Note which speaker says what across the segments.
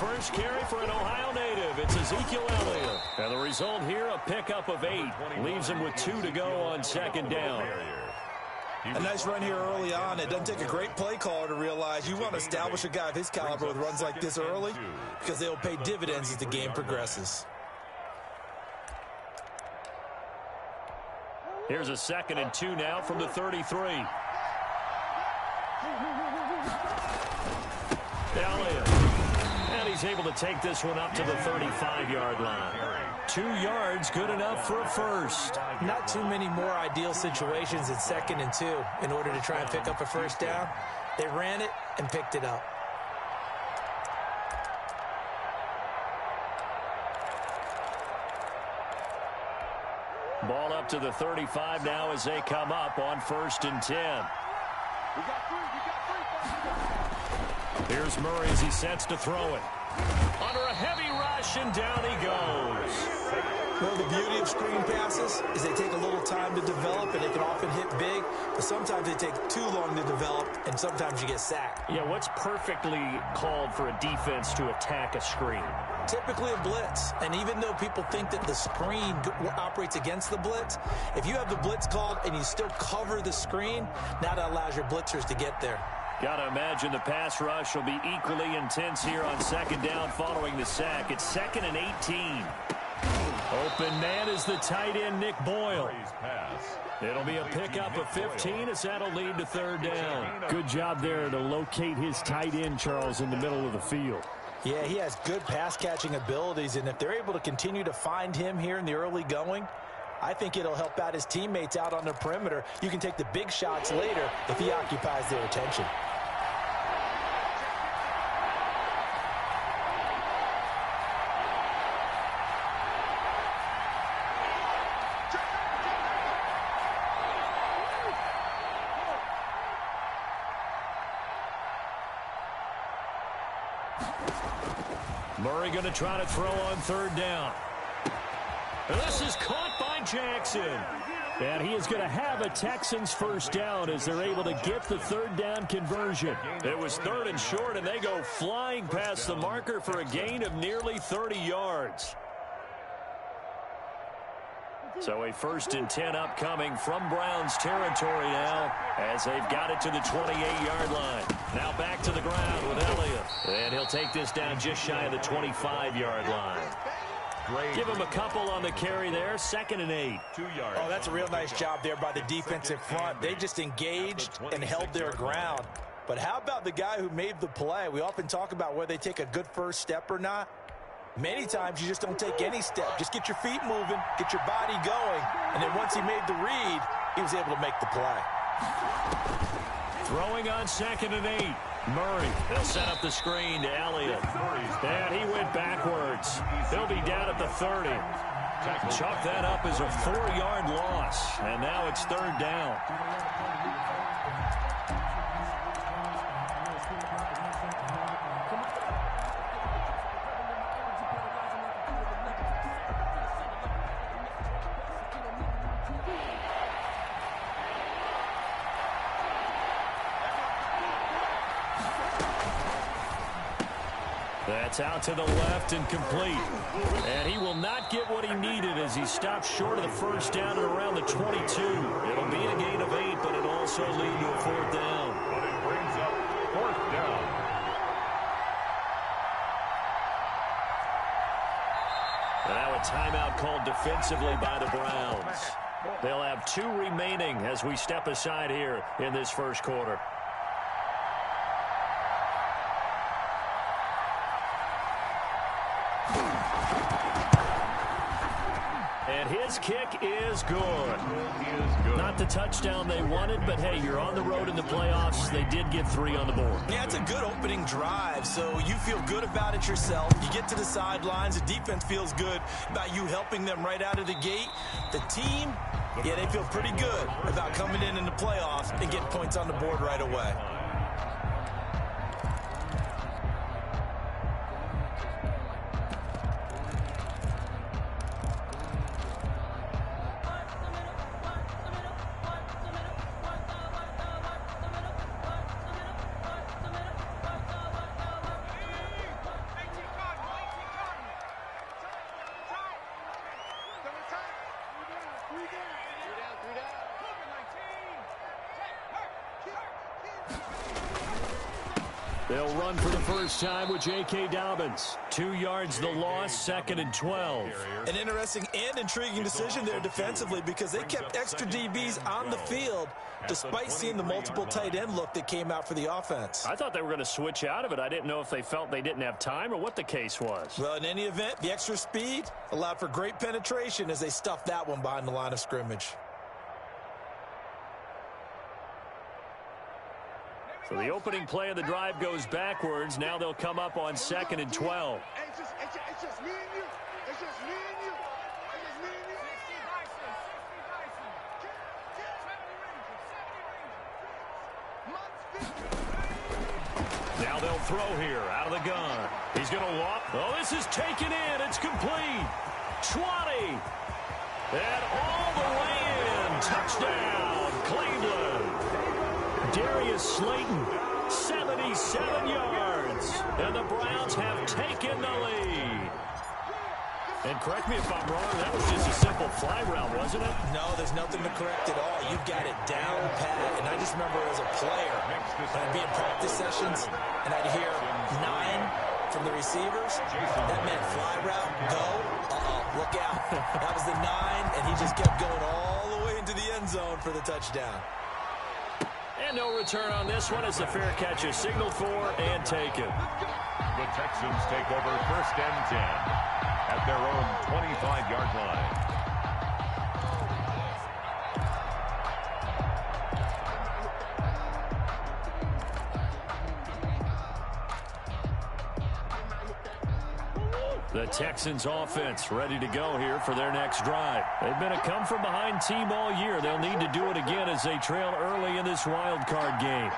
Speaker 1: first carry for an Ohio native. It's Ezekiel Elliott. And the result here, a pickup of 8. Leaves him with 2 to go on second down.
Speaker 2: A nice run here early on. It doesn't take a great play caller to realize you want to establish a guy of his caliber with runs like this early because they'll pay dividends as the game progresses.
Speaker 1: Here's a 2nd and 2 now from the 33. Elliott. And he's able to take this one up to the 35-yard line. 2 yards, good enough for a first.
Speaker 2: Not too many more ideal situations in 2nd and 2 in order to try and pick up a first down. They ran it and picked it up.
Speaker 1: Ball up to the 35 now as they come up on 1st and 10. Here's Murray as he sets to throw it. Under a heavy rush, and down he goes.
Speaker 2: Well, the beauty of screen passes is they take a little time to develop, and they can often hit big, but sometimes they take too long to develop, and sometimes you get sacked.
Speaker 1: Yeah, what's perfectly called for a defense to attack a screen?
Speaker 2: Typically a blitz, and even though people think that the screen operates against the blitz, if you have the blitz called and you still cover the screen, now that allows your blitzers to get there.
Speaker 1: Got to imagine the pass rush will be equally intense here on 2nd down following the sack. It's 2nd and 18. Open man is the tight end, Nick Boyle. It'll be a pickup of 15 as that'll lead to 3rd down.
Speaker 3: Good job there to locate his tight end, Charles, in the middle of the field.
Speaker 2: Yeah, he has good pass-catching abilities, and if they're able to continue to find him here in the early going, I think it'll help out his teammates out on the perimeter. You can take the big shots later if he occupies their attention.
Speaker 1: Murray going to try to throw on 3rd down. This is caught by Jackson. And he is going to have a Texans first down as they're able to get the 3rd down conversion. It was 3rd and short, and they go flying past the marker for a gain of nearly 30 yards. So a 1st and 10 upcoming from Browns territory now as they've got it to the 28-yard line. Now back to the ground with Elliott. And he'll take this down just shy of the 25-yard line. Give him a couple on the carry there. 2nd and 8.
Speaker 2: 2 yards. Oh, that's a real nice job there by the defensive front. They just engaged and held their ground. But how about the guy who made the play? We often talk about whether they take a good first step or not. Many times you just don't take any step. Just get your feet moving, get your body going, and then once he made the read, he was able to make the play.
Speaker 1: Throwing on 2nd and 8. Murray, they'll set up the screen to Elliott. And he went backwards. He'll be down at the 30. Chalk that up as a 4-yard loss. And now it's 3rd down. That's out to the left and complete. And he will not get what he needed as he stopped short of the first down at around the 22. It'll be a gain of 8, but it'll also lead to a 4th down.
Speaker 4: But it brings up 4th down.
Speaker 1: Now a timeout called defensively by the Browns. They'll have 2 remaining as we step aside here in this first quarter. And his kick is good. Not the touchdown they wanted, but hey, you're on the road in the playoffs. They did get 3 on the board.
Speaker 2: Yeah, it's a good opening drive, so you feel good about it yourself. You get to the sidelines, the defense feels good about you helping them right out of the gate. The team, yeah, they feel pretty good about coming in the playoffs and getting points on the board right away.
Speaker 1: They'll run for the first time with J.K. Dobbins. 2 yards the loss, 2nd and 12.
Speaker 2: An interesting and intriguing decision there defensively because they kept extra DBs on the field despite seeing the multiple tight end look that came out for the offense.
Speaker 1: I thought they were going to switch out of it. I didn't know if they felt they didn't have time or what the case was.
Speaker 2: Well, in any event, the extra speed allowed for great penetration as they stuffed that one behind the line of scrimmage.
Speaker 1: So the opening play of the drive goes backwards. Now they'll come up on 2nd and 12.
Speaker 5: It's just me and you. It's just me and you. It's just me and you. 60
Speaker 1: Now they'll throw here out of the gun. He's going to walk. Oh, this is taken in. It's complete. 20. And all the way in. Touchdown, Cleveland. Darius Slayton, 77 yards. And the Browns have taken the lead. And correct me if I'm wrong, that was just a simple fly route, wasn't it?
Speaker 2: No, there's nothing to correct at all. You've got it down pat. And I just remember as a player, when I'd be in practice sessions, and I'd hear 9 from the receivers. That meant fly route, go, look out. That was the 9, and he just kept going all the way into the end zone for the touchdown.
Speaker 1: And no return on this one as the fair catch is signaled for and taken.
Speaker 4: The Texans take over 1st and 10 at their own 25-yard line.
Speaker 1: The Texans offense ready to go here for their next drive. They've been a come-from-behind team all year. They'll need to do it again as they trail early in this wild card game.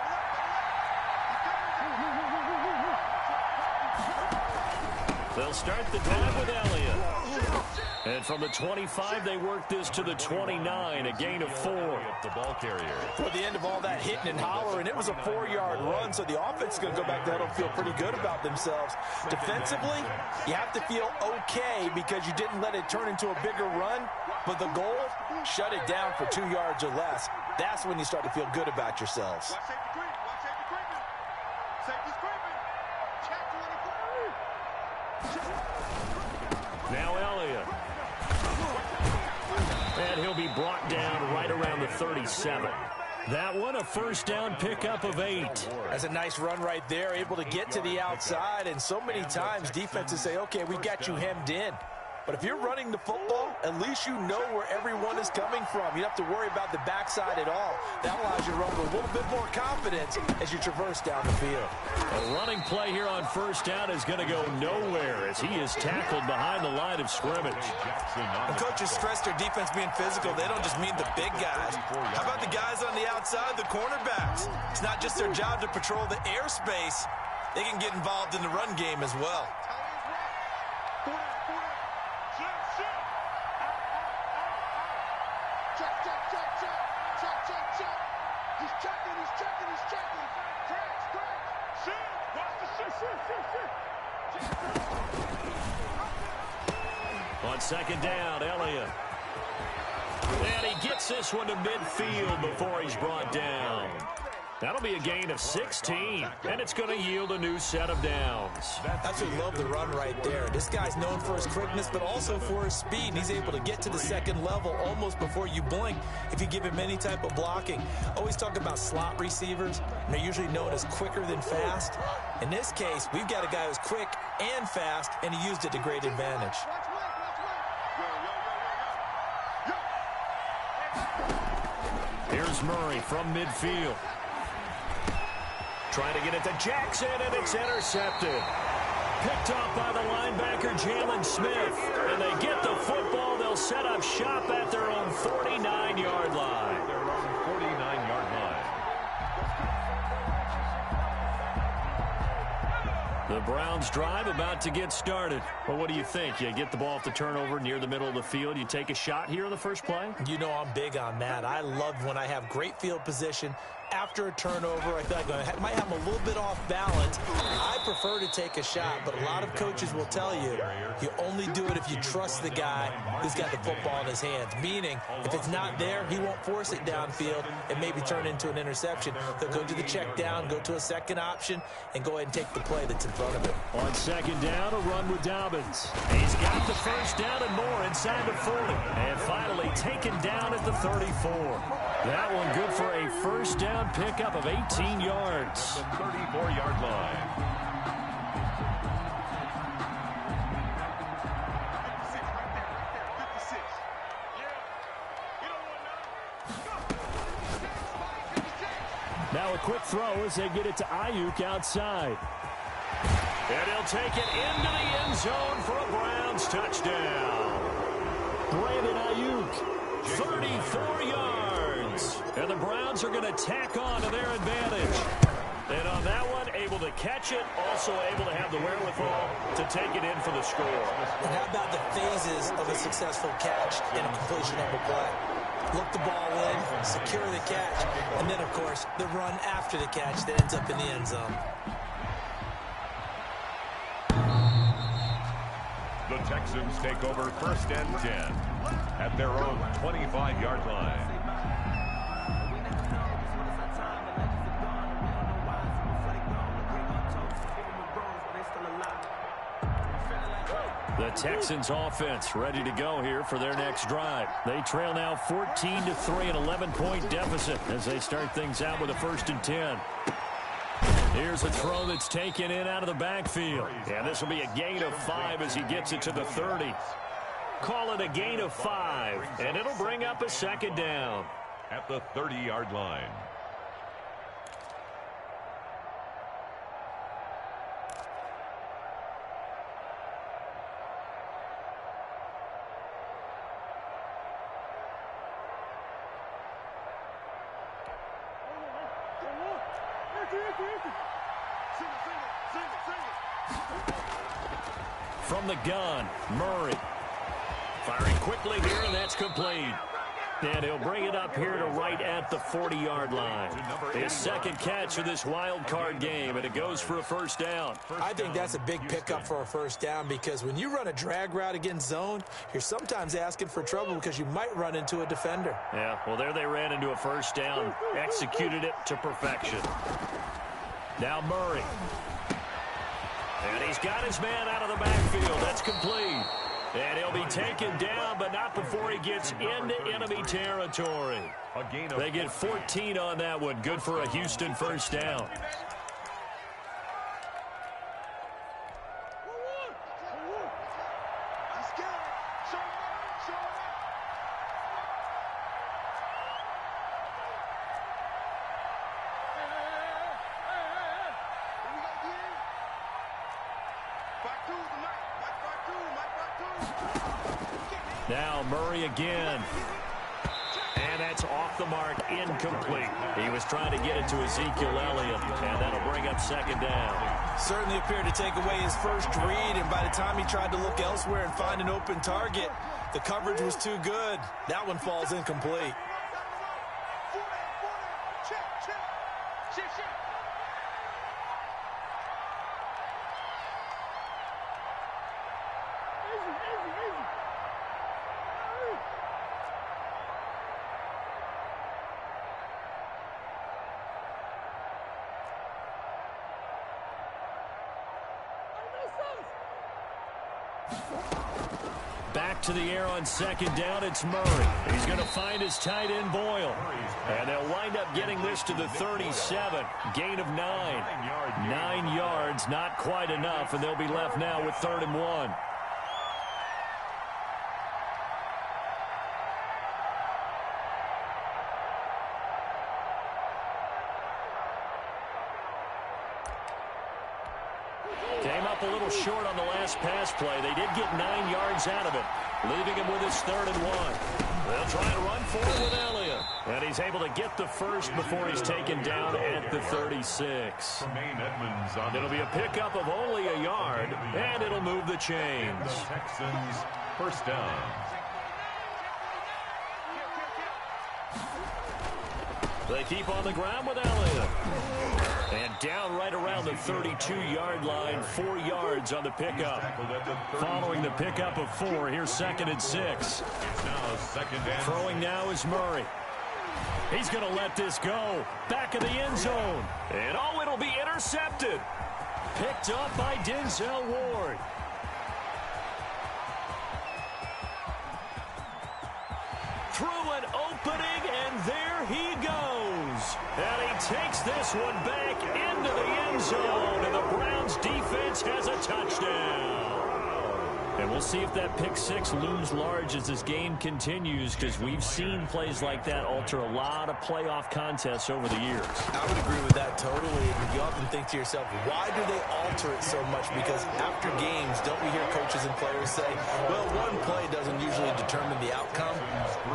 Speaker 1: They'll start the drive with Elliott. And from the 25, they work this to the 29, a gain of 4.
Speaker 4: The ball carrier.
Speaker 2: Toward the end of all that hitting and hollering, it was a 4-yard run, so the offense is going to go back there and feel pretty good about themselves. Defensively, you have to feel okay because you didn't let it turn into a bigger run, but the goal, shut it down for 2 yards or less. That's when you start to feel good about yourselves.
Speaker 1: Now Elliott. And he'll be brought down right around the 37. That one a first down pickup of 8.
Speaker 2: That's a nice run right there, able to get to the outside, and so many times defenses say, okay, we've got you hemmed in. But if you're running the football, at least you know where everyone is coming from. You don't have to worry about the backside at all. That allows you to run with a little bit more confidence as you traverse down the field.
Speaker 1: A running play here on first down is going to go nowhere as he is tackled behind the line of scrimmage.
Speaker 2: When coaches stress their defense being physical, they don't just mean the big guys. How about the guys on the outside, the cornerbacks? It's not just their job to patrol the airspace. They can get involved in the run game as well.
Speaker 1: On second down, Elliott. And he gets this one to midfield before he's brought down. That'll be a gain of 16, and it's going to yield a new set of downs.
Speaker 2: Absolutely love the run right there. This guy's known for his quickness, but also for his speed. And he's able to get to the second level almost before you blink if you give him any type of blocking. Always talk about slot receivers, and they're usually known as quicker than fast. In this case, we've got a guy who's quick and fast, and he used it to great advantage.
Speaker 1: Here's Murray from midfield. Trying to get it to Jackson, and it's intercepted. Picked off by the linebacker, Jalen Smith. And they get the football. They'll set up shop at their own 49-yard line.
Speaker 4: Their own 49-yard line.
Speaker 1: The Browns drive about to get started. Well, what do you think? You get the ball off the turnover near the middle of the field. You take a shot here on the first play?
Speaker 2: You know I'm big on that. I love when I have great field position, after a turnover, I feel like I might have them a little bit off balance. I prefer to take a shot, but a lot of coaches will tell you, you only do it if you trust the guy who's got the football in his hands. Meaning, if it's not there, he won't force it downfield and maybe turn into an interception. They'll go to the check down, go to a second option, and go ahead and take the play that's in front of him.
Speaker 1: On second down, a run with Dobbins. He's got the first down and more inside the 40. And finally taken down at the 34. That one good for a first down pickup of 18 yards.
Speaker 4: The 34-yard line.
Speaker 5: 56 right there. 56. Yeah. You don't want none. Go.
Speaker 1: Now a quick throw as they get it to Ayuk outside. And he'll take it into the end zone for a Browns touchdown. Brandon Ayuk, 34 yards. And the Browns are going to tack on to their advantage. And on that one, able to catch it, also able to have the wherewithal to take it in for the score.
Speaker 2: And how about the phases of a successful catch and a completion of a play? Look the ball in, secure the catch, and then, of course, the run after the catch that ends up in the end zone.
Speaker 4: The Texans take over first and 10 at their own 25-yard line.
Speaker 1: The Texans offense ready to go here for their next drive. They trail now 14-3, an 11-point deficit as they start things out with a 1st and 10. Here's a throw that's taken in out of the backfield. And this will be a gain of 5 as he gets it to the 30. Call it a gain of 5, and it'll bring up a second down.
Speaker 4: At the 30-yard line.
Speaker 1: From the gun, Murray. Firing quickly here, and that's complete. And he'll bring it up here to right at the 40-yard line. His second catch of this wild card game, and it goes for a first down.
Speaker 2: I think that's a big pickup for a first down because when you run a drag route against zone, you're sometimes asking for trouble because you might run into a defender.
Speaker 1: Yeah, well, there they ran into a first down, executed it to perfection. Now Murray. And he's got his man out of the backfield. That's complete. And he'll be taken down, but not before he gets into enemy territory. They get 14 on that one. Good for a Houston first down. Now Murray again. And that's off the mark, incomplete. He was trying to get it to Ezekiel Elliott, and that'll bring up second down.
Speaker 2: Certainly appeared to take away his first read, and by the time he tried to look elsewhere and find an open target, the coverage was too good. That one falls incomplete.
Speaker 1: Back to the air on second down, it's Murray. He's going to find his tight end, Boyle. And they'll wind up getting this to the 37. Gain of 9. 9 yards, not quite enough, and they'll be left now with 3rd and 1. Came up a little short on the last pass play. They did get 9 yards out of it, leaving him with his 3rd and 1. They'll try to run forward with Elliott. And he's able to get the first before he's taken down at the 36. It'll be a pickup of only a yard, and it'll move the chains.
Speaker 4: The Texans first down.
Speaker 1: They keep on the ground with Elliott. And down right around the 32-yard line, 4 yards on the pickup. Following the pickup of 4, here's 2nd and 6.
Speaker 4: It's now 2nd and...
Speaker 1: Throwing now is Murray. He's going to let this go. Back of the end zone. And oh, it'll be intercepted. Picked up by Denzel Ward. Through an opening, and there he goes. And he takes this one back into the end zone, and the Browns defense has a touchdown. And we'll see if that pick 6 looms large as this game continues, because we've seen plays like that alter a lot of playoff contests over the years.
Speaker 2: I would agree with that totally. And you often think to yourself, why do they alter it so much? Because after games, don't we hear coaches and players say, well, one play doesn't usually determine the outcome.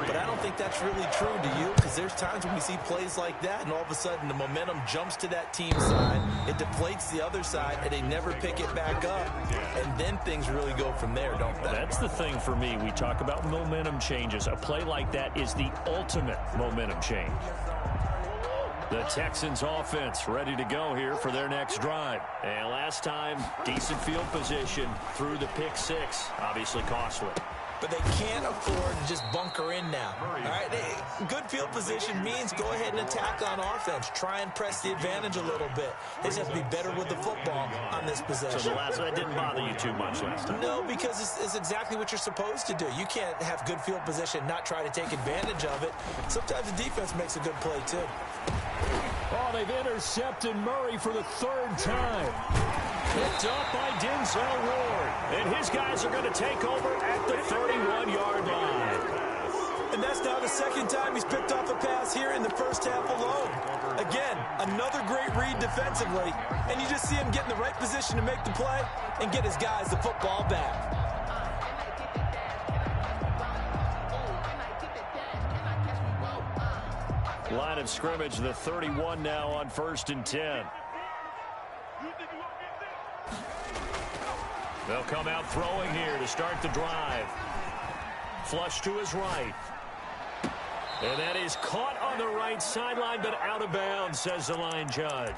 Speaker 2: But I don't think that's really true, do you? Because there's times when we see plays like that, and all of a sudden the momentum jumps to that team side, it deflates the other side, and they never pick it back up. And then things really go from there, don't they?
Speaker 1: That's the thing for me. We talk about momentum changes. A play like that is the ultimate momentum change. The Texans offense ready to go here for their next drive. And last time, decent field position through the pick 6. Obviously costly.
Speaker 2: But they can't afford to just bunker in now. All right, good field position means go ahead and attack on offense. Try and press the advantage a little bit. They just have to be better with the football on this possession.
Speaker 1: So the last one didn't bother you too much last time?
Speaker 2: No, because it's exactly what you're supposed to do. You can't have good field position, not try to take advantage of it. Sometimes the defense makes a good play, too.
Speaker 1: Oh, they've intercepted Murray for the 3rd time. Picked up by Denzel Ward. And his guys are going to take over at the 31-yard line.
Speaker 2: And that's now the 2nd time he's picked off a pass here in the first half alone. Again, another great read defensively. And you just see him get in the right position to make the play and get his guys the football back.
Speaker 1: Line of scrimmage, the 31 now on 1st and 10. They'll come out throwing here to start the drive. Flush to his right. And that is caught on the right sideline, but out of bounds, says the line judge.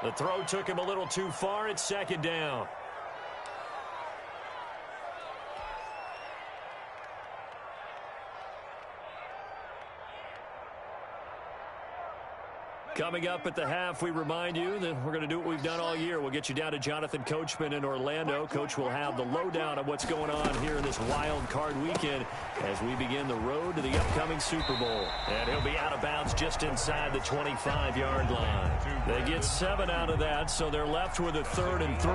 Speaker 1: The throw took him a little too far. It's 2nd down. Coming up at the half, we remind you that we're going to do what we've done all year. We'll get you down to Jonathan Coachman in Orlando. Coach will have the lowdown of what's going on here in this wild card weekend as we begin the road to the upcoming Super Bowl. And he'll be out of bounds just inside the 25-yard line. They get 7 out of that, so they're left with a 3rd and 3.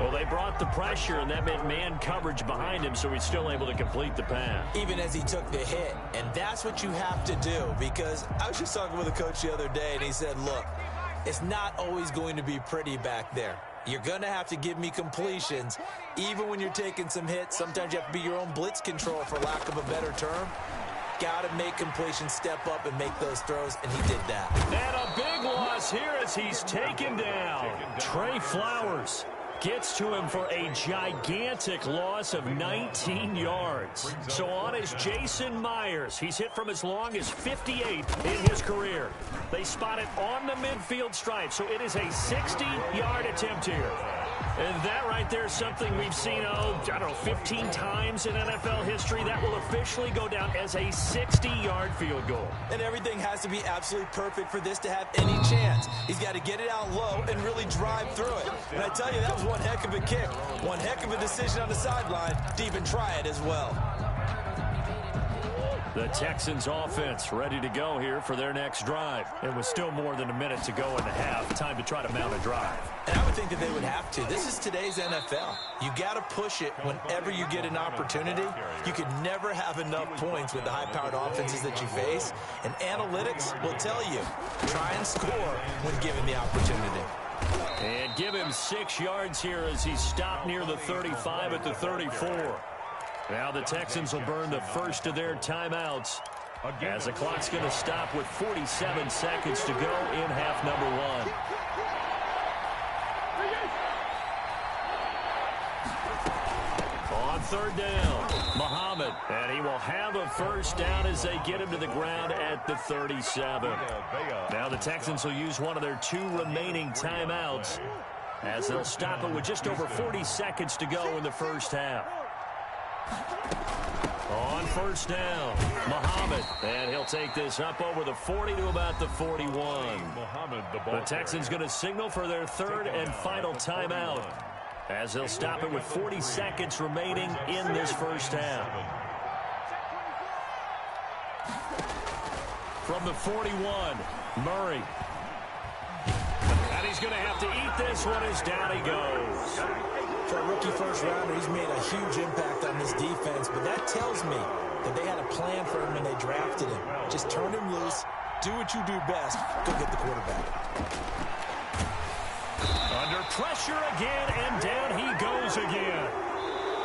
Speaker 1: Well, they brought the pressure, and that meant man coverage behind him, so he's still able to complete the pass.
Speaker 2: Even as he took the hit. And that's what you have to do, because I was just talking with a coach the other day, and he said, look, it's not always going to be pretty back there. You're going to have to give me completions. Even when you're taking some hits, sometimes you have to be your own blitz control, for lack of a better term. Got to make completions, step up and make those throws, and he did that.
Speaker 1: And a big loss here as he's taken down. Trey Flowers gets to him for a gigantic loss of 19 yards. So on is Jason Myers. He's hit from as long as 58 in his career. They spot it on the midfield stripe, so it is a 60-yard attempt here. And that right there is something we've seen, 15 times in NFL history. That will officially go down as a 60-yard field goal.
Speaker 2: And everything has to be absolutely perfect for this to have any chance. He's got to get it out low and really drive through it. And I tell you, that was one heck of a kick. One heck of a decision on the sideline to even try it as well.
Speaker 1: The Texans offense ready to go here for their next drive. It was still more than a minute to go in the half. Time to try to mount a drive.
Speaker 2: And I would think that they would have to. This is today's NFL. You got to push it whenever you get an opportunity. You can never have enough points with the high-powered offenses that you face. And analytics will tell you, try and score when given the opportunity.
Speaker 1: And give him 6 yards here as he's stopped near the 35 at the 34. Now the Texans will burn the first of their timeouts as the clock's going to stop with 47 seconds to go in half number 1. On third down, Muhammad. And he will have a first down as they get him to the ground at the 37. Now the Texans will use one of their 2 remaining timeouts as they'll stop it with just over 40 seconds to go in the first half. On first down, Muhammad. And he'll take this up over the 40 to about the 41. The Texans going to signal for their 3rd and final timeout as they'll stop it with 40 seconds remaining in this first half. From the 41, Murray. And he's going to have to eat this one as down he goes.
Speaker 2: For a rookie first-rounder, he's made a huge impact on this defense, but that tells me that they had a plan for him when they drafted him. Just turn him loose, do what you do best, go get the quarterback.
Speaker 1: Under pressure again, and down he goes again.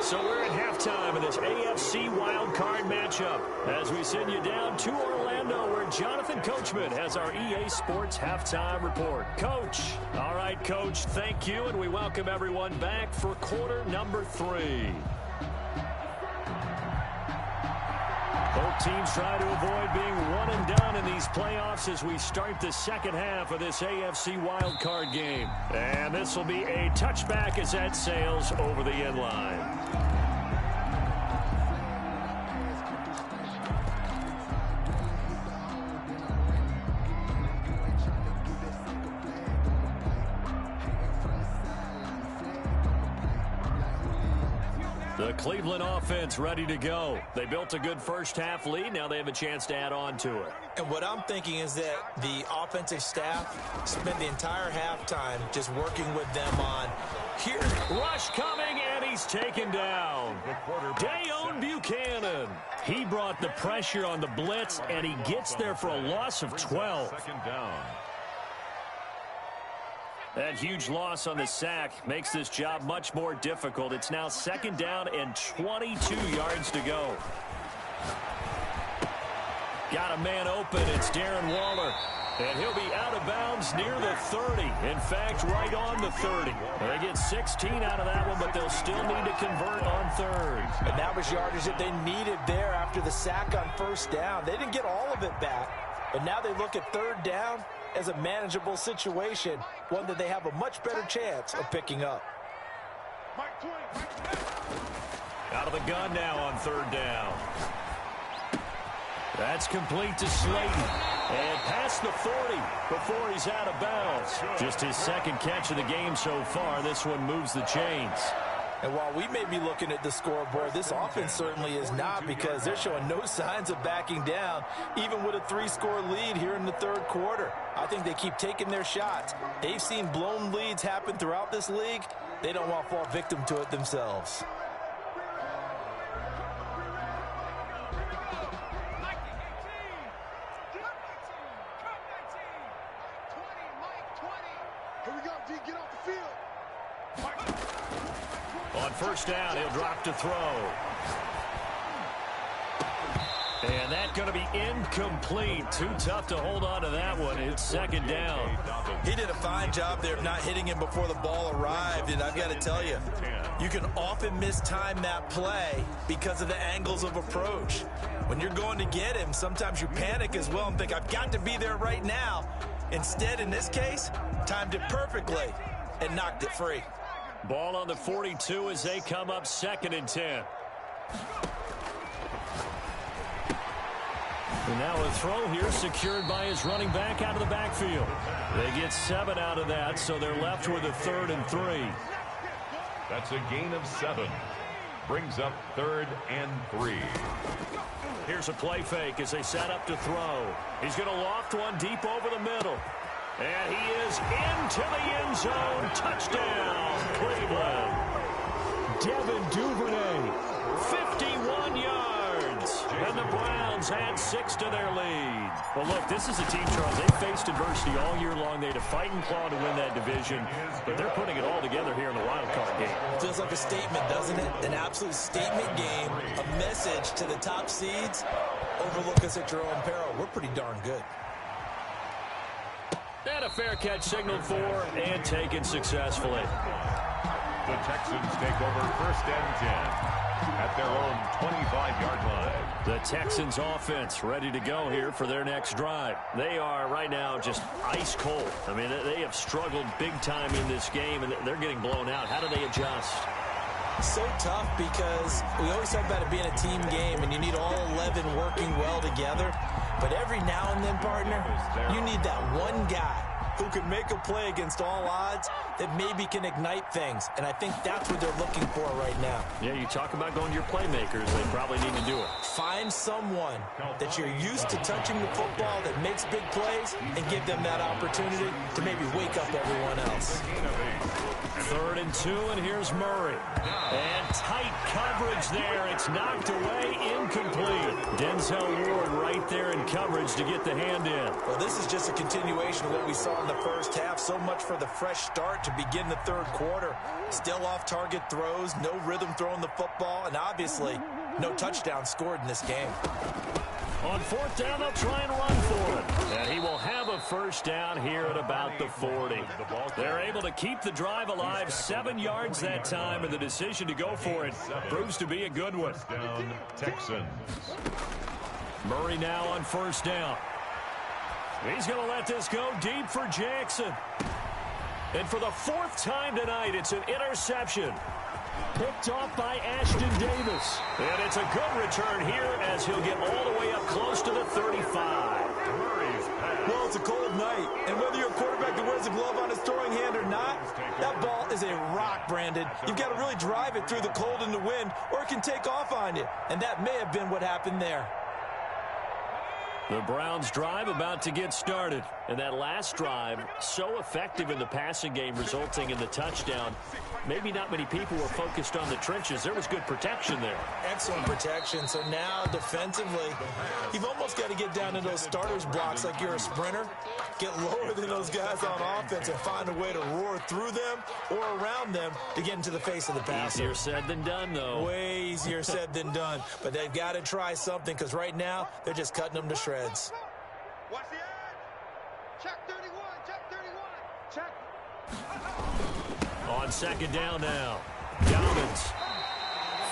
Speaker 1: So we're at halftime of this AFC wildcard matchup as we send you down to Orlando where Jonathan Coachman has our EA Sports halftime report. Coach. All right, Coach, thank you, and we welcome everyone back for quarter number 3. Both teams try to avoid being one and done in these playoffs as we start the second half of this AFC wildcard game. And this will be a touchback as that sails over the end line. The Cleveland offense ready to go. They built a good first half lead. Now they have a chance to add on to it.
Speaker 2: And what I'm thinking is that the offensive staff spent the entire halftime just working with them on here's
Speaker 1: rush coming, and he's taken down. Dayon Buchanan. He brought the pressure on the blitz, and he gets there for a loss of 12.
Speaker 4: Second down.
Speaker 1: That huge loss on the sack makes this job much more difficult. It's now second down and 22 yards to go. Got a man open. It's Darren Waller. And he'll be out of bounds near the 30. In fact, right on the 30. They get 16 out of that one, but they'll still need to convert on third.
Speaker 2: And that was yardage that they needed there after the sack on first down. They didn't get all of it back, but now they look at third down as a manageable situation, one that they have a much better chance of picking up.
Speaker 1: Out of the gun now on third down. That's complete to Slayton. And past the 40 before he's out of bounds. Just his second catch of the game so far. This one moves the chains.
Speaker 2: And while we may be looking at the scoreboard, this offense certainly is not, because they're showing no signs of backing down, even with a 3-score lead here in the third quarter. I think they keep taking their shots. They've seen blown leads happen throughout this league. They don't want to fall victim to it themselves.
Speaker 5: Here we go, D, get off the field.
Speaker 1: On first down, he'll drop to throw. And that's going to be incomplete. Too tough to hold on to that one. It's second down.
Speaker 2: He did a fine job there of not hitting him before the ball arrived, and I've got to tell you, you can often mistime that play because of the angles of approach. When you're going to get him, sometimes you panic as well and think, I've got to be there right now. Instead, in this case, timed it perfectly and knocked it free.
Speaker 1: Ball on the 42 as they come up second and 10. And now a throw here secured by his running back out of the backfield. They get 7 out of that, so they're left with a 3rd and 3.
Speaker 4: That's a gain of 7. Brings up 3rd and 3.
Speaker 1: Here's a play fake as they set up to throw. He's going to loft one deep over the middle. And he is into the end zone. Touchdown, Cleveland. Devin Duvernay, 51 yards. And the Browns add 6 to their lead. Well, look, this is a team, Charles. They faced adversity all year long. They had to fight and claw to win that division. But they're putting it all together here in the wild card game.
Speaker 2: Feels like a statement, doesn't it? An absolute statement game. A message to the top seeds. Overlook us at your own peril. We're pretty darn good.
Speaker 1: And a fair catch signaled for and taken successfully.
Speaker 4: The Texans take over 1st and 10. at their own 25-yard line.
Speaker 1: The Texans offense ready to go here for their next drive. They are right now just ice cold. I mean, they have struggled big time in this game, and they're getting blown out. How do they adjust?
Speaker 2: So tough because we always talk about it being a team game, and you need all 11 working well together. But every now and then, partner, you need that one guy who can make a play against all odds that maybe can ignite things. And I think that's what they're looking for right now.
Speaker 1: Yeah, you talk about going to your playmakers. They probably need to do it.
Speaker 2: Find someone that you're used to touching the football that makes big plays and give them that opportunity to maybe wake up everyone else.
Speaker 1: 3rd and 2, and here's Murray. And tight coverage there. It's knocked away, incomplete. Denzel Ward right there in coverage to get the hand in.
Speaker 2: Well, this is just a continuation of what we saw in the first half. So much for the fresh start to begin the third quarter. Still off-target throws, no rhythm throwing the football, and obviously no touchdown scored in this game.
Speaker 1: On 4th down, they'll try and run for it. And he will have a first down here at about the 40. They're able to keep the drive alive, 7 yards that time, and the decision to go for it proves to be a good one.
Speaker 4: Down, Texans.
Speaker 1: Murray now on 1st down. He's going to let this go deep for Jackson. And for the 4th time tonight, it's an interception. Picked off by Ashton Davis. And it's a good return here as he'll get all the way up close to the 35.
Speaker 2: Well, it's a cold night, and whether you're a quarterback that wears a glove on his throwing hand or not, that ball is a rock, Brandon. You've got to really drive it through the cold and the wind, or it can take off on you. And that may have been what happened there.
Speaker 1: The Browns drive about to get started. And that last drive, so effective in the passing game, resulting in the touchdown. Maybe not many people were focused on the trenches. There was good protection there.
Speaker 2: Excellent protection. So now defensively, you've almost got to get down to those starters blocks like you're a sprinter. Get lower than those guys on offense and find a way to roar through them or around them to get into the face of the passer.
Speaker 1: Easier said than done, though.
Speaker 2: Way easier said than done. But they've got to try something because right now they're just cutting them to shreds.
Speaker 5: Watch the edge. Check 31. Check 31. Check.
Speaker 1: On 2nd down now. Dobbins.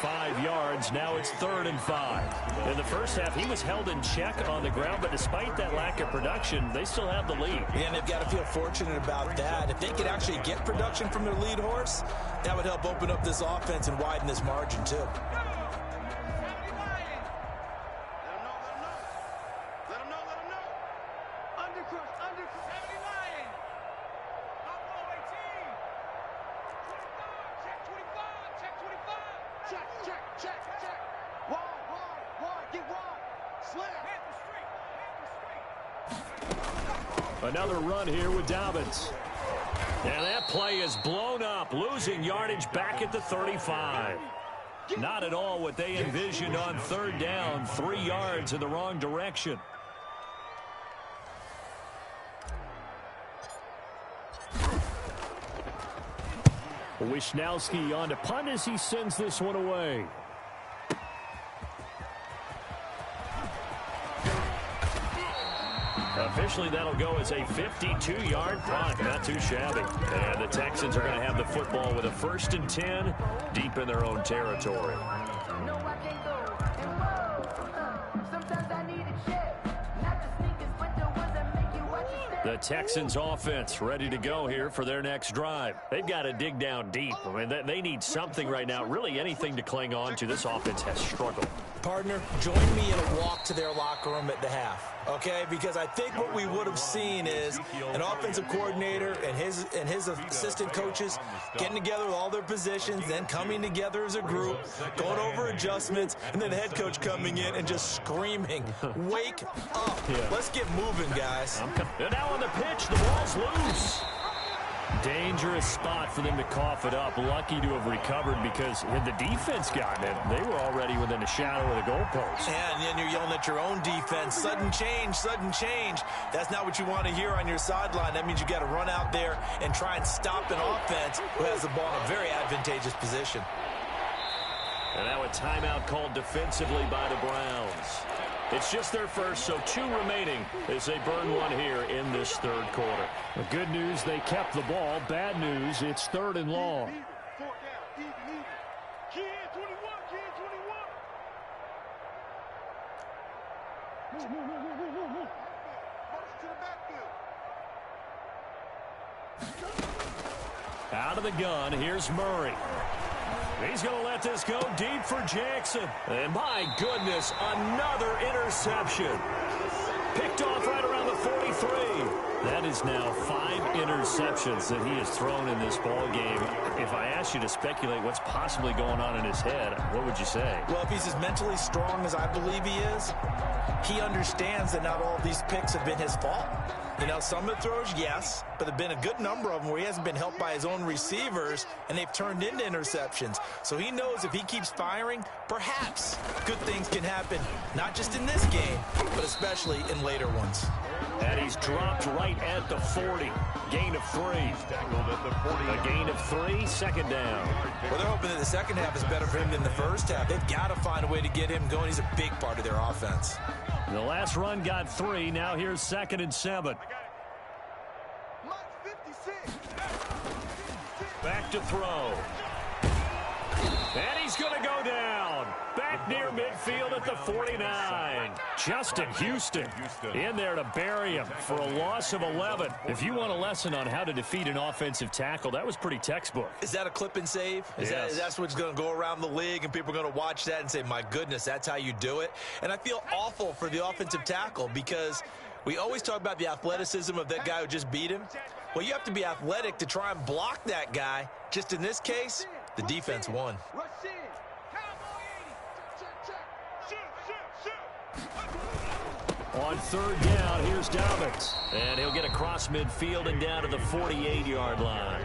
Speaker 1: 5 yards. Now it's 3rd and 5. In the first half, he was held in check on the ground, but despite that lack of production, they still have the lead.
Speaker 2: And they've got to feel fortunate about that. If they could actually get production from their lead horse, that would help open up this offense and widen this margin, too.
Speaker 1: Another run here with Dobbins. And that play is blown up, losing yardage back at the 35. Not at all what they envisioned on 3rd down, 3 yards in the wrong direction. Wisnowski on to punt as he sends this one away. Officially, that'll go as a 52-yard punt. Not too shabby. And the Texans are going to have the football with a 1st and 10 deep in their own territory. The Texans offense ready to go here for their next drive. They've got to dig down deep. I mean, they need something right now, really anything to cling on to. This offense has struggled.
Speaker 2: Partner, join me in a walk to their locker room at the half, okay? Because I think what we would have seen is an offensive coordinator and his assistant coaches getting together with all their positions, then coming together as a group, going over adjustments, and then the head coach coming in and just screaming, wake up.
Speaker 1: Yeah.
Speaker 2: Let's get moving, guys.
Speaker 1: And now on the pitch, the ball's loose. Dangerous spot for them to cough it up. Lucky to have recovered because had the defense gotten it, they were already within a shadow of the goalpost.
Speaker 2: And then you're yelling at your own defense. Sudden change, sudden change. That's not what you want to hear on your sideline. That means you got to run out there and try and stop an offense who has the ball in a very advantageous position.
Speaker 1: And now a timeout called defensively by the Browns. It's just their first, so 2 remaining as they burn one here in this 3rd quarter. The good news, they kept the ball. Bad news, it's 3rd and long.
Speaker 5: 4th down, even. Key in 20.
Speaker 1: Out of the gun, here's Murray. He's going to let this go deep for Jackson. And my goodness, another interception. Picked off right around the 43. That is now 5 interceptions that he has thrown in this ball game. If I asked you to speculate what's possibly going on in his head, what would you say?
Speaker 2: Well, if he's as mentally strong as I believe he is, he understands that not all of these picks have been his fault. You know, some of the throws, yes, but there have been a good number of them where he hasn't been helped by his own receivers, and they've turned into interceptions. So he knows if he keeps firing, perhaps good things can happen, not just in this game, but especially in later ones.
Speaker 1: And he's dropped right at the 40. Gain of 3. A gain of 3, second down.
Speaker 2: Well, they're hoping that the second half is better for him than the first half. They've got to find a way to get him going. He's a big part of their offense.
Speaker 1: The last run got 3. Now here's 2nd and 7. Back to throw. And he's going to go down. Back near midfield at the 49. Justin Houston in there to bury him for a loss of 11. If you want a lesson on how to defeat an offensive tackle, that was pretty textbook.
Speaker 2: Is that a clip and save?
Speaker 1: Yes.
Speaker 2: That's what's going to go around the league, and people are going to watch that and say, my goodness, that's how you do it? And I feel awful for the offensive tackle because we always talk about the athleticism of that guy who just beat him. Well, you have to be athletic to try and block that guy. Just in this case, the defense won.
Speaker 1: On 3rd down, here's Dobbins. And he'll get across midfield and down to the 48-yard line.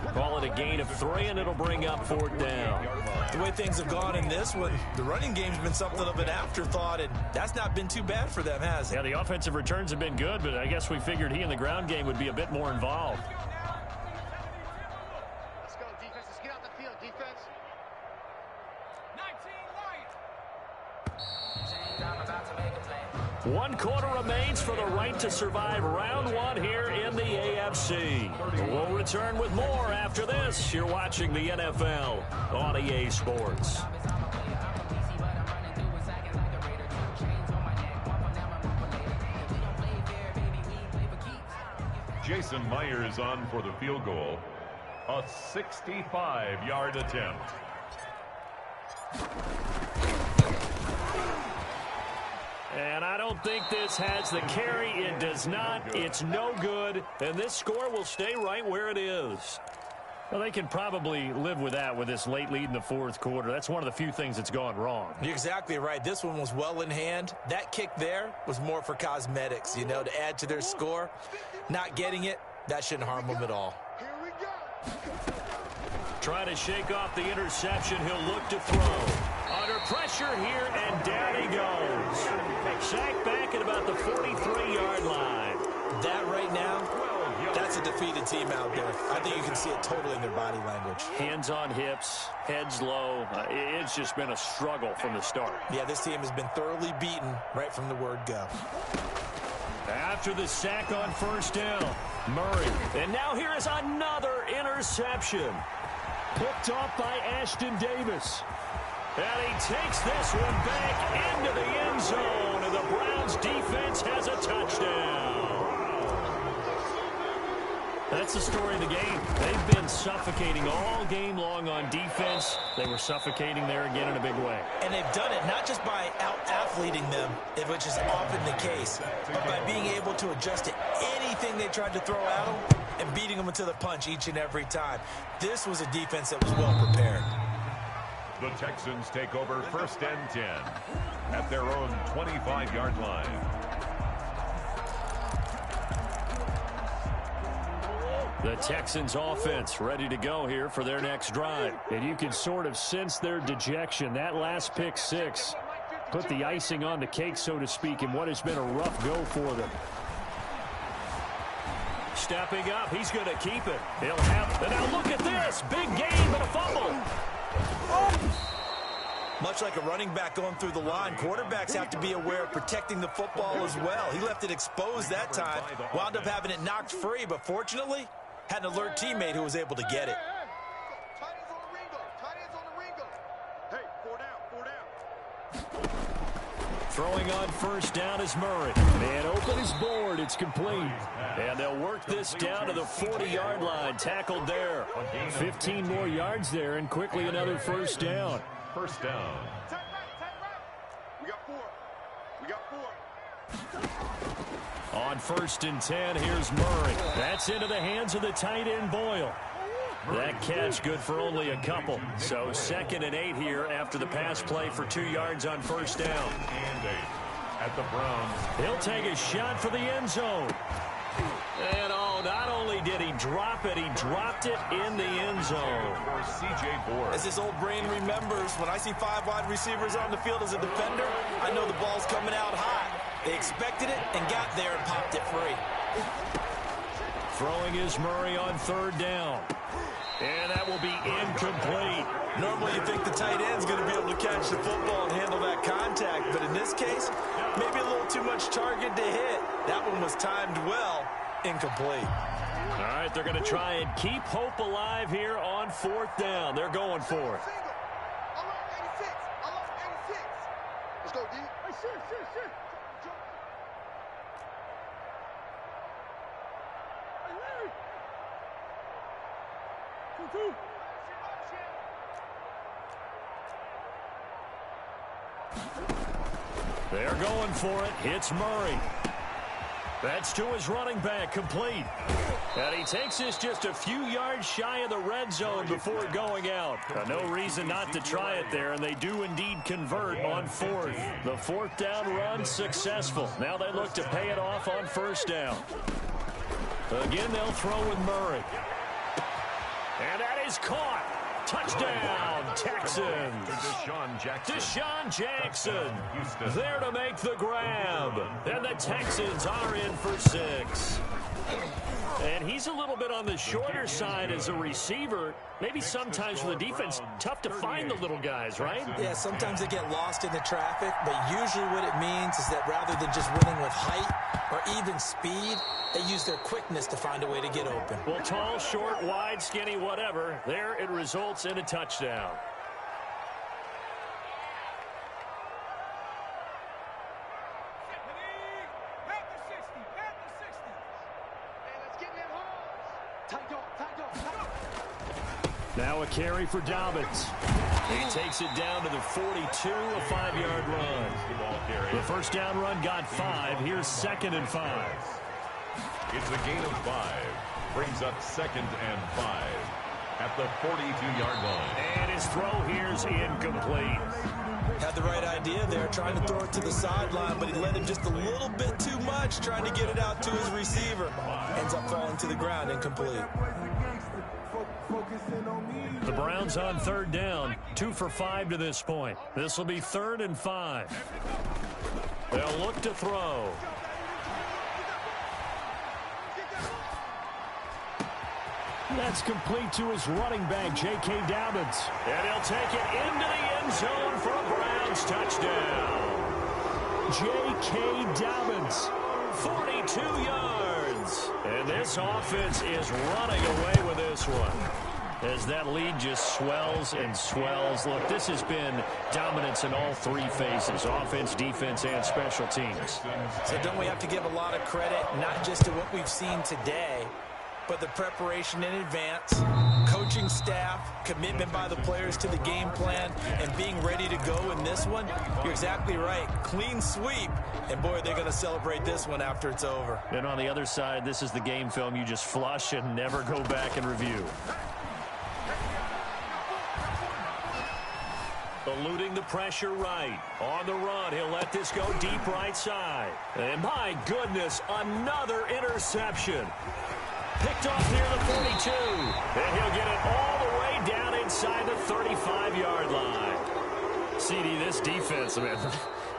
Speaker 1: Call it a gain of 3, and it'll bring up 4th down.
Speaker 2: The way things have gone in this one, the running game's been something of an afterthought, and that's not been too bad for them, has it?
Speaker 1: Yeah, the offensive returns have been good, but I guess we figured he in the ground game would be a bit more involved.
Speaker 5: Let's go, defense. Let's get out the field, defense.
Speaker 1: 1 quarter remains for the right to survive round 1 here in the AFC. We'll return with more after this. You're watching the NFL on EA Sports.
Speaker 4: Jason Myers on for the field goal. A 65-yard attempt.
Speaker 1: And I don't think this has the carry. It does not. It's no good. And this score will stay right where it is. Well, they can probably live with that with this late lead in the 4th quarter. That's one of the few things that's gone wrong.
Speaker 2: You're exactly right. This one was well in hand. That kick there was more for cosmetics, you know, to add to their score. Not getting it, that shouldn't harm them at all.
Speaker 5: Here we go.
Speaker 1: Trying to shake off the interception. He'll look to throw. Under pressure here, and down he goes. Sacked back at about the 43-yard line.
Speaker 2: That right now, that's a defeated team out there. I think you can see it totally in their body language.
Speaker 1: Hands on hips, heads low. It's just been a struggle from the start.
Speaker 2: Yeah, this team has been thoroughly beaten right from the word go.
Speaker 1: After the sack on 1st down, Murray. And now here is another interception. Picked off by Ashton Davis. And he takes this one back into the end zone, and the Browns defense has a touchdown. That's the story of the game. They've been suffocating all game long on defense. They were suffocating there again in a big way.
Speaker 2: And they've done it not just by out-athleting them, which is often the case, but by being able to adjust to anything they tried to throw at them and beating them into the punch each and every time. This was a defense that was well prepared.
Speaker 4: The Texans take over 1st and 10 at their own 25-yard line.
Speaker 1: The Texans offense ready to go here for their next drive. And you can sort of sense their dejection. That last pick 6 put the icing on the cake, so to speak, in what has been a rough go for them. Stepping up, he's going to keep it. He'll have, and now look at this. Big game and a fumble.
Speaker 2: Much like a running back going through the line, quarterbacks have to be aware of protecting the football as well. He left it exposed that time, wound up having it knocked free, but fortunately, had an alert teammate who was able to get it.
Speaker 5: Tight ends on the Ringo. Tight ends on the Ringo. Hey,
Speaker 1: Throwing on first down is Murray. And open his board. It's complete. And they'll work this down to the 40-yard line. Tackled there. 15 more yards there, and quickly another first down.
Speaker 4: First down.
Speaker 5: We got four. We got four.
Speaker 1: On 1st and 10, here's Murray. That's into the hands of the tight end, Boyle. That catch good for only a couple. So 2nd and 8 here after the pass play for 2 yards on first down.
Speaker 4: And 8 at the Browns.
Speaker 1: He'll take a shot for the end zone. And not only did he drop it, he dropped it in the end zone.
Speaker 4: For C.J. Board.
Speaker 2: As his old brain remembers, when I see 5 wide receivers on the field as a defender, I know the ball's coming out hot. They expected it and got there and popped it free.
Speaker 1: Throwing is Murray on 3rd down. And that will be incomplete.
Speaker 2: Normally you think the tight end's going to be able to catch the football and handle that contact, but in this case, maybe a little too much target to hit. That one was timed well. Incomplete.
Speaker 1: All right, they're going to try and keep hope alive here on 4th down. They're going for it.
Speaker 5: I love 86. I love 86. Let's go, D. Hey, shit. Hey, Larry. 2-2.
Speaker 1: They're going for it. It's Murray. That's to his running back, complete. And he takes this just a few yards shy of the red zone before going out. No reason not to try it there, and they do indeed convert on 4th. The 4th down run successful. Now they look to pay it off on 1st down. Again, they'll throw with Murray. And that is caught. Touchdown, Texans. Deshaun Jackson there to make the grab. And the Texans are in for 6. And he's a little bit on the shorter side as a receiver. Maybe sometimes for the defense, tough to find the little guys, right?
Speaker 2: Yeah, sometimes they get lost in the traffic, but usually what it means is that rather than just winning with height or even speed, they use their quickness to find a way to get open.
Speaker 1: Well, tall, short, wide, skinny, whatever, there it results in a touchdown. Now a carry for Dobbins. He takes it down to the 42, a 5-yard run. The first down run got 5. Here's 2nd and 5.
Speaker 4: It's a gain of 5. Brings up 2nd and 5 at the 42-yard line.
Speaker 1: And his throw here's incomplete.
Speaker 2: Had the right idea there, trying to throw it to the sideline, but he let him just a little bit too much, trying to get it out to his receiver. Ends up falling to the ground, incomplete.
Speaker 1: The Browns on 3rd down, 2 for 5 to this point. This will be 3rd and 5. They'll look to throw. That's complete to his running back, J.K. Dobbins. And he'll take it into the end zone for a Browns touchdown. J.K. Dobbins, 42 yards. And this offense is running away with this one, as that lead just swells and swells. Look, this has been dominance in all 3 phases, offense, defense, and special teams.
Speaker 2: So don't we have to give a lot of credit, not just to what we've seen today, but the preparation in advance, coaching staff, commitment by the players to the game plan, and being ready to go in this one? You're exactly right. Clean sweep. And, boy, they're going to celebrate this one after it's over.
Speaker 1: And on the other side, this is the game film you just flush and never go back and review. Eluding the pressure right. On the run, he'll let this go deep right side. And my goodness, another interception. Picked off near the 42. And he'll get it all the way down inside the 35-yard line. CD, this defense, man,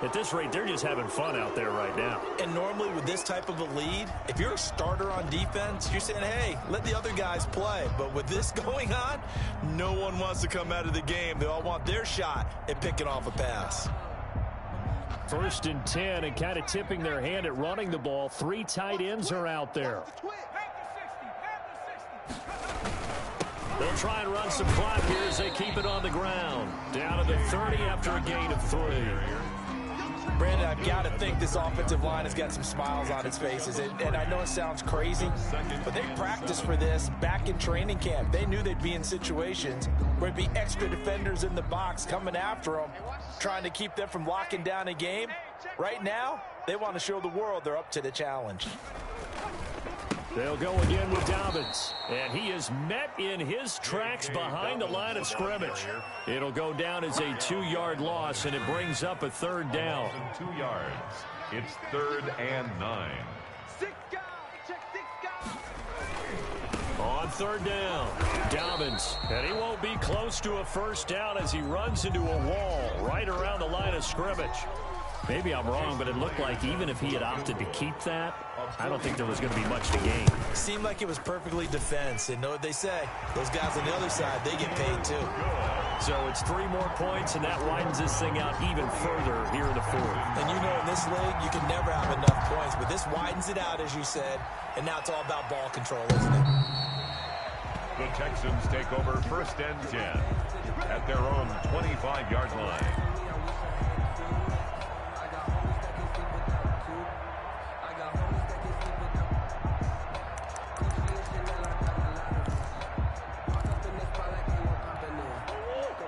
Speaker 1: at this rate, they're just having fun out there right now.
Speaker 2: And normally with this type of a lead, if you're a starter on defense, you're saying, hey, let the other guys play. But with this going on, no one wants to come out of the game. They all want their shot at picking off a pass.
Speaker 1: 1st and 10, and kind of tipping their hand at running the ball. 3 tight ends are out there. They'll try and run some clock here as they keep it on the ground. Down to the 30 after a gain of 3.
Speaker 2: Brandon, I've got to think this offensive line has got some smiles on its faces. And I know it sounds crazy, but they practiced for this back in training camp. They knew they'd be in situations where there'd be extra defenders in the box coming after them, trying to keep them from locking down a game. Right now, they want to show the world they're up to the challenge.
Speaker 1: They'll go again with Dobbins, and he is met in his tracks behind the line of scrimmage. It'll go down as a 2-yard loss, and it brings up a 3rd down.
Speaker 4: 2 yards. It's 3rd and 9.
Speaker 5: 6 guys. Check 6 guys.
Speaker 1: On 3rd down, Dobbins, and he won't be close to a 1st down as he runs into a wall right around the line of scrimmage. Maybe I'm wrong, but it looked like even if he had opted to keep that, I don't think there was going to be much to gain.
Speaker 2: Seemed like it was perfectly defense. And know what they say? Those guys on the other side, they get paid too.
Speaker 1: So it's 3 more points, and that widens this thing out even further here in the 4th.
Speaker 2: And you know in this league, you can never have enough points. But this widens it out, as you said. And now it's all about ball control, isn't it?
Speaker 4: The Texans take over 1st and 10 at their own 25-yard line.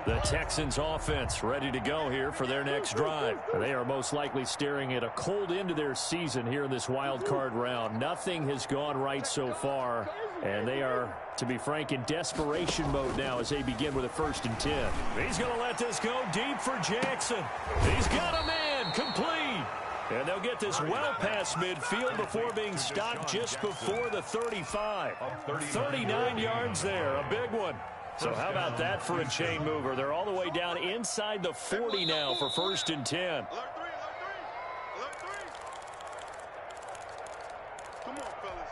Speaker 1: The Texans offense ready to go here for their next drive. They are most likely staring at a cold end to their season here in this wild card round. Nothing has gone right so far, and they are, to be frank, in desperation mode now as they begin with a 1st and 10. He's going to let this go deep for Jackson. He's got a man complete. And they'll get this well past midfield before being stopped just before the 35. 39 yards there, a big one. So how about that for a chain mover? They're all the way down inside the 40 now for 1st and 10.
Speaker 5: Alert 3. Come on, fellas.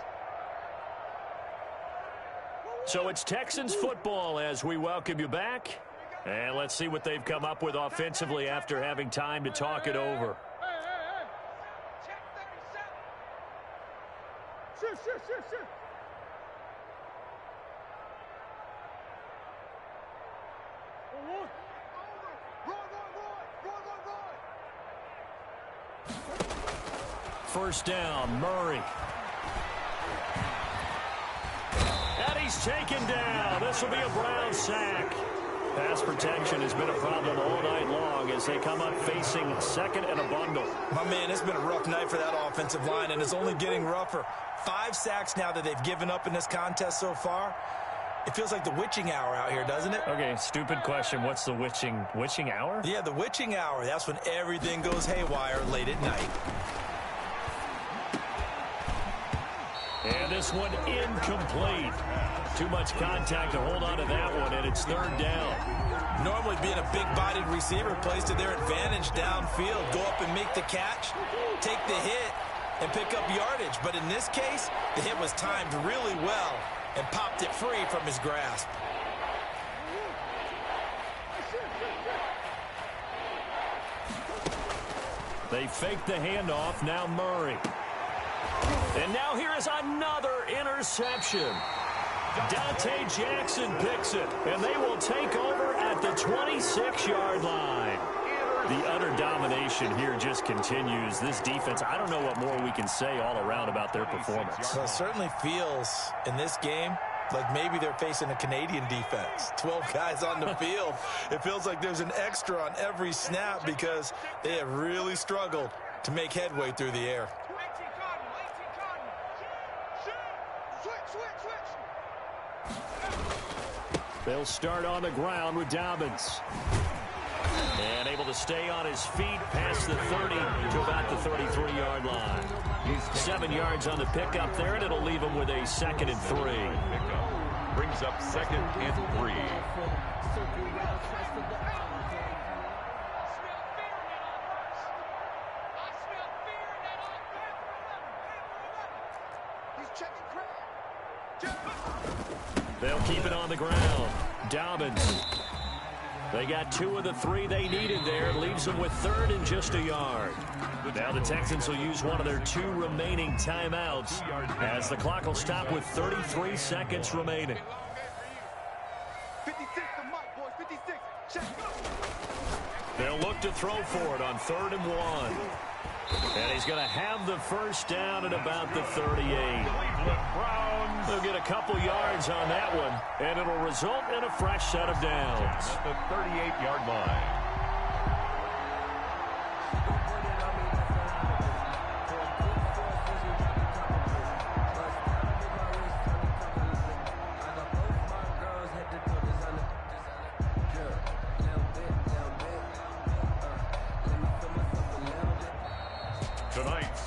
Speaker 1: So it's Texans football as we welcome you back. And let's see what they've come up with offensively after having time to talk it over.
Speaker 5: Hey. Check 37. Shit.
Speaker 1: First down, Murray. And he's taken down. This will be a Brown sack. Pass protection has been a problem all night long as they come up facing 2nd and a bundle.
Speaker 2: My man, it's been a rough night for that offensive line, and it's only getting rougher. 5 sacks now that they've given up in this contest so far. It feels like the witching hour out here, doesn't it?
Speaker 1: Okay, stupid question. What's the witching hour?
Speaker 2: Yeah, the witching hour. That's when everything goes haywire late at night.
Speaker 1: And this one incomplete. Too much contact to hold on to that one, and it's 3rd down.
Speaker 2: Normally being a big-bodied receiver plays to their advantage downfield. Go up and make the catch, take the hit, and pick up yardage. But in this case, the hit was timed really well and popped it free from his grasp.
Speaker 1: They fake the handoff. Now Murray. And now here is another interception. Dante Jackson picks it, and they will take over at the 26-yard line. The utter domination here just continues. This defense, I don't know what more we can say all around about their performance.
Speaker 2: So it certainly feels in this game like maybe they're facing a Canadian defense. 12 guys on the field. It feels like there's an extra on every snap because they have really struggled to make headway through the air.
Speaker 1: They'll start on the ground with Dobbins. And able to stay on his feet past the 30 to about the 33-yard line. 7 yards on the pickup there, and it'll leave him with a 2nd and 3.
Speaker 4: Brings up 2nd and 3.
Speaker 1: They'll keep it on the ground. Dobbins. They got 2 of the 3 they needed there. Leaves them with 3rd and just a yard. Now the Texans will use one of their 2 remaining timeouts as the clock will stop with 33 seconds remaining. They'll look to throw for it on 3rd and 1. And he's going to have the first down at about the 38.
Speaker 4: Cleveland Browns.
Speaker 1: They'll get a couple yards on that one, and it'll result in a fresh set of downs.
Speaker 4: At the 38-yard line.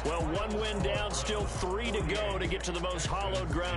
Speaker 1: Well, one win down, still 3 to go to get to the most hallowed ground